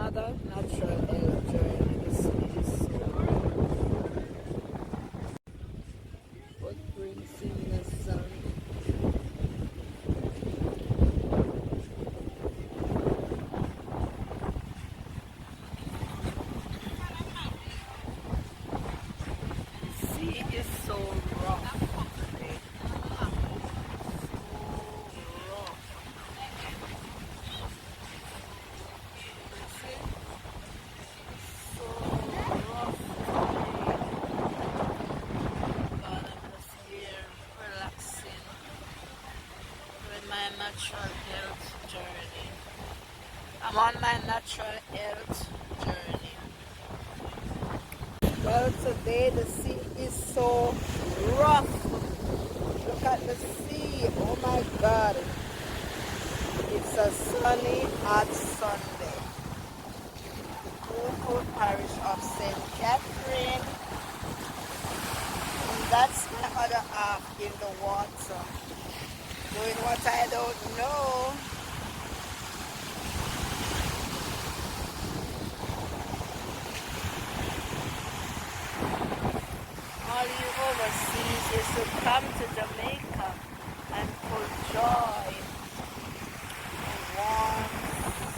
another natural journey. The sea is so footprints in the sun. The sea is so rough today. So rough. So rough today. God, I'm just here relaxing with my natural health journey. I'm on my natural health journey. Well, today the sea is so rough. Look at the sea. Oh my God. It's a sunny, hot Sunday. Beautiful parish of St. Catherine. And that's my other half in the water. Doing what I don't know. All you overseas is to come to Jamaica and full joy in warm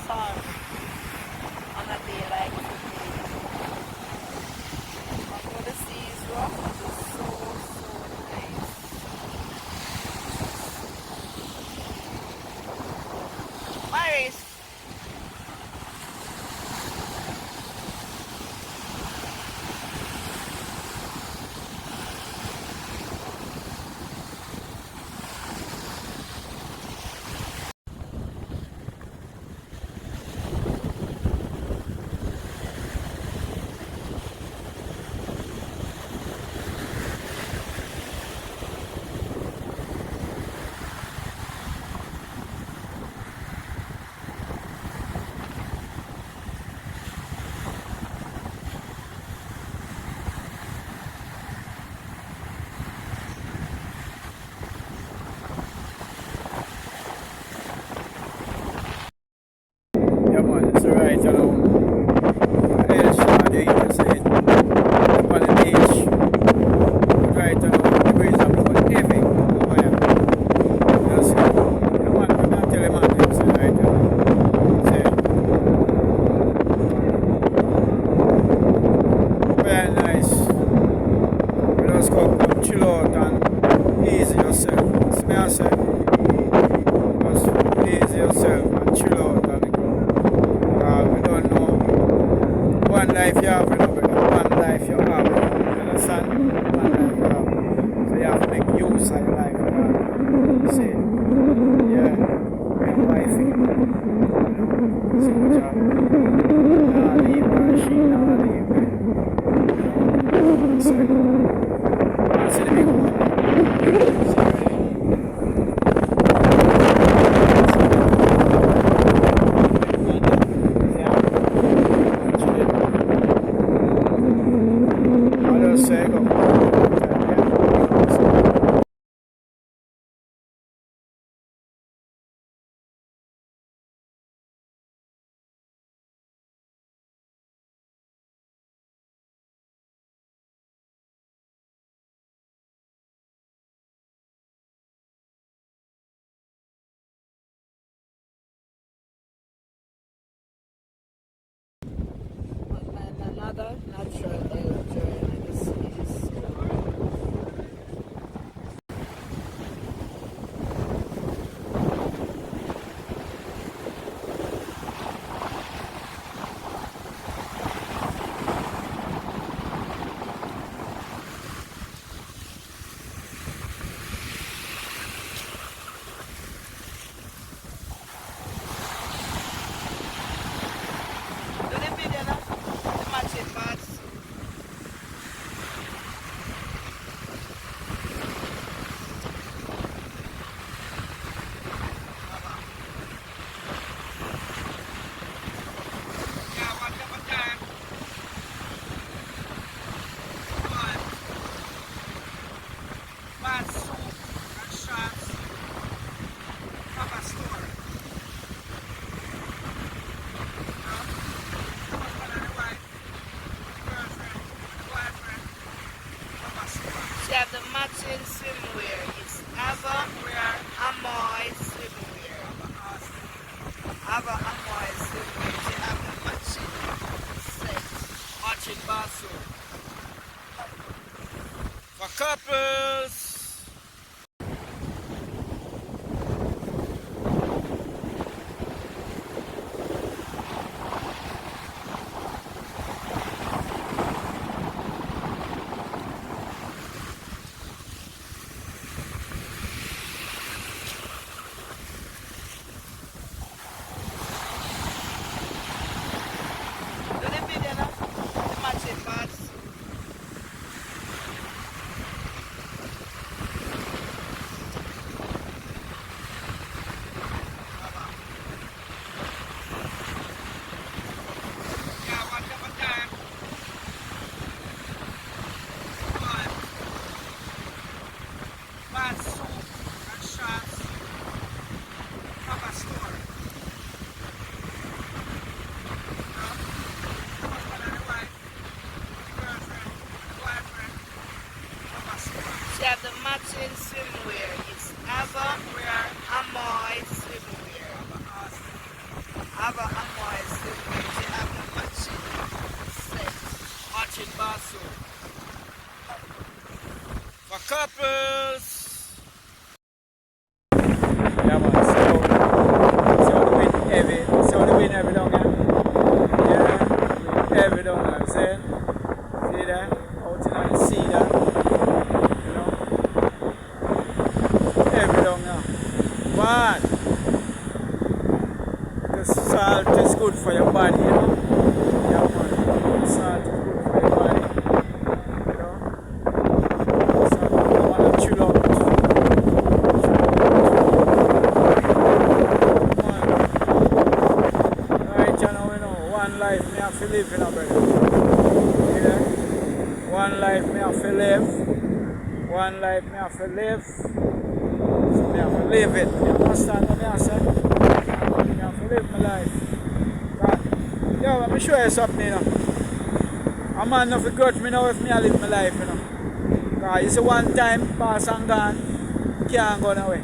sun on a day like today. Although the sea is rough, it's so nice. Maris, yeah, man, it's alright, you know. It's short, you can say it. Up on the beach, right, you know, the breeze are blowing heavy over there. You see, yeah, man, I'm not telling man, you see, right, you know. See, very nice. You just come chill out and ease yourself. See me, I say, just ease yourself and chill out and we don't know one life you have, you know, one life you have. You understand? One life you have. So you have to make use of your life. You see? Yeah. Your wife, you know, see what you have. Nah, leave her, she nah, leave me. You know? So, I see the big one. Sorry. on another natural journey. The sea is so do the video now. The matching parts. couples. She have the matching swimwear. It's Ava Amoy swimwear. Ava Amoy swimwear. She have the matching set. Matching bathroom. For couples. Yeah man, so the wind heavy. So the wind heavy down here. Yeah, wind heavy down there, see? See that? Out in the sea there. You know? Heavy down here. But the salt is good for your body, you know? Yeah man, salt is good for your body. You know? So I want to chill out. One life me have to live, you know, brother. Yeah? One life me have to live. One life me have to live. So me have to live it. You understand what I say? Me have to live my life. But, yo, let me show you something, you know. A man not to grudge me now if me I live my life, you know. Because it's a one time pass and gone. You can't go nowhere.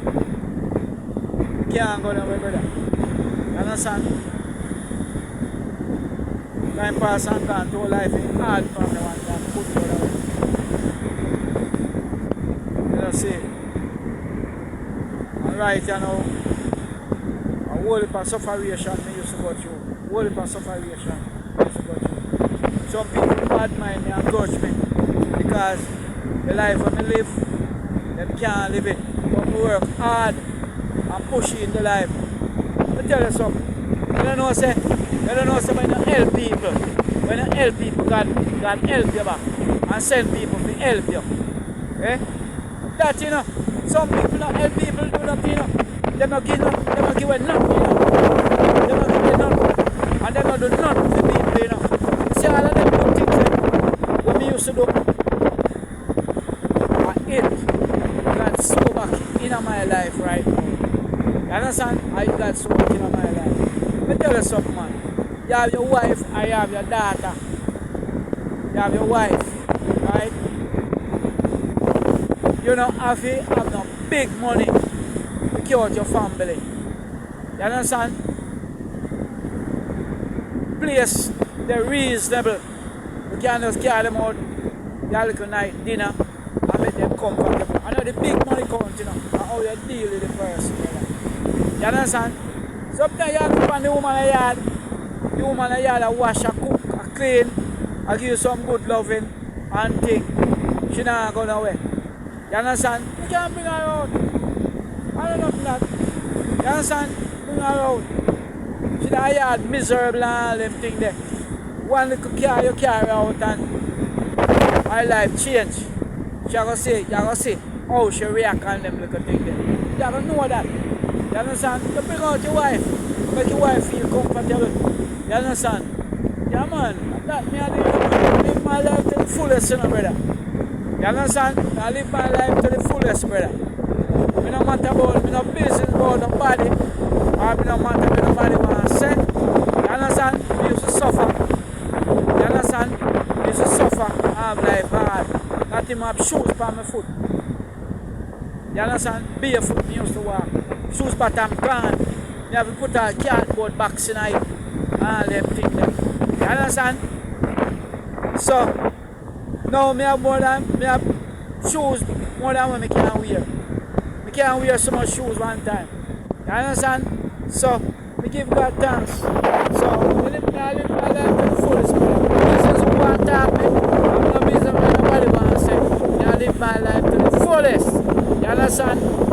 You can't go nowhere, brother. You understand? Time pass and gone, to life is hard for me one time, put it away. You know, see. And right, you know, a whole heap of sufferation me used to go through. A whole heap of sufferation me used to go through. Some people bad mind me and grudge me because the life that me live, them can't live it. But we work hard and push in the life. Let me tell you something. You don't know, say, when you help people, when you help people, God help you back and send people to help you. Eh? That, you know, some people don't help people do nothing, you know. They don't give nothing, they don't give away nothing, you know. They don't give away nothing. And they don't do nothing for people, you know. See all of them good things, eh? What we used to do, I hate God so back in my life right now. You understand? I got so much in my life. Let me tell you something, man. You have your wife and you have your daughter. You have your wife, right? You don't have to have no big money to cure your family. You understand? Place they're reasonable. You can just carry them out, your little night dinner, and make them comfortable. I know the big money count, you know, and how you deal with the person. You understand? Sometimes you have to find the woman in the yard. The woman in the yard, I wash, I cook, I clean, I give you some good loving and thing. She not going away. You understand? You can't bring her out. I don't know that. You understand? Bring her out. She not yard miserable and all them things there. One little car you carry out and her life change. She gonna see how she react on them little things there. You gotta know that. You understand? You bring out your wife. Make your wife feel comfortable. You understand? Yeah man, that me I live my life to the fullest, you know, brother. You understand? I live my life to the fullest, brother. Me no matter about, me no business about nobody. Or me no matter what nobody want to say. You understand? Me used to suffer. You understand? Me used to suffer and have life hard. Not even have shoes for my foot. You understand? Barefoot me used to walk. Shoes bottom gone. Me have to put a cardboard box in it. All them things there. You understand? So now me have more than shoes more than what I can wear. I can't wear so much shoes one time. You understand? So, we give God thanks. So, I live my life to the fullest, man. This is who I'm talking. I'm not busy with nobody want to say. I live my life to the fullest. You understand?